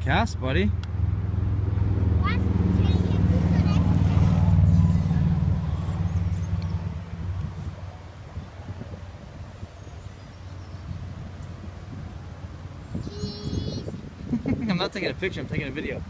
Cast, buddy. I'm not taking a picture, I'm taking a video.